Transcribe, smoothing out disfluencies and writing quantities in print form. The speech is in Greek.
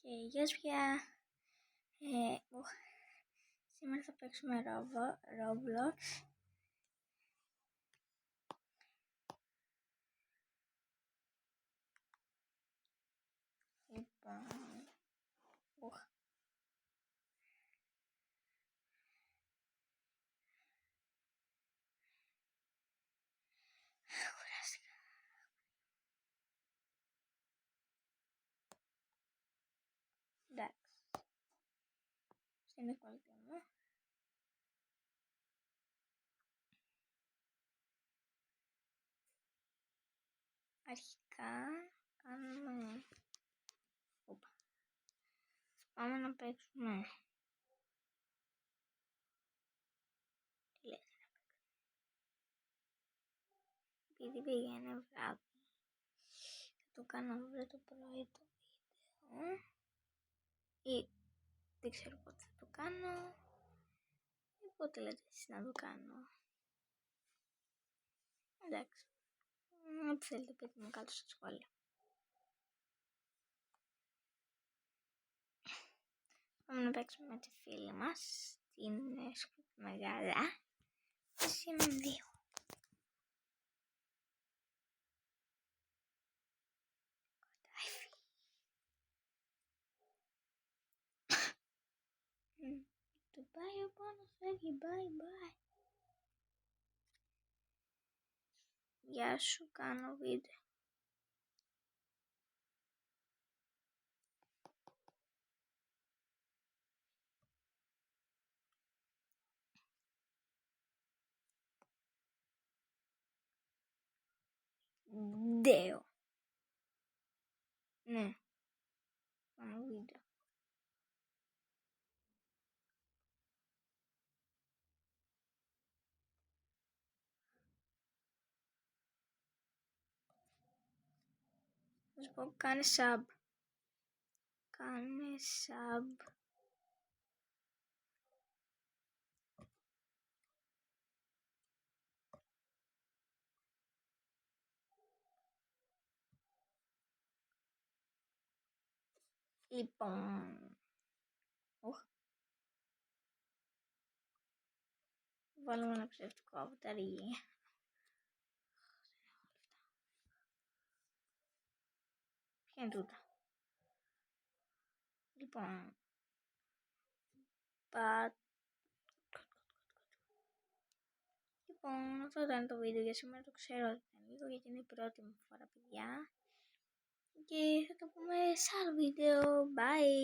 Και γεια σου πια. Σήμερα θα παίξουμε Roblox. Λοιπόν, κουράστηκα. Εντάξει. Στην εικονική μου. Αρχικά κάνουμε... Πάμε να παίξουμε. Τι λέτε να παίξουμε. Επειδή πήγαινε βράδυ, θα το κάνω αύριο το πρωί το βίντεο. Ή δεν ξέρω πότε θα το κάνω. Ή πότε λέτε εσείς να το κάνω. Εντάξει. Ό,τι θέλετε πείτε μου κάτω στα σχόλια. Πάμε να παίξουμε με τη φίλη μας, την Μεγάλα. Εσύ είμαι δύο. Το πάει ο πόνος φεύγει, bye. Γεια σου, κάνω βίντεο. Ντέο. Ναι. Κάνω βίντεο. Θα σου πω, κάνε sub. Κάνε sub. Λοιπόν. Βάλουμε ένα ψεύτικο αβαταρί. Ποια είναι τούτα. Λοιπόν. Λοιπόν, αυτό ήταν το βίντεο για σήμερα. Το ξέρω ότι ήταν λίγο γιατί είναι η πρώτη μου φορά, παιδιά. Και θα το πούμε σε άλλο βίντεο. Bye!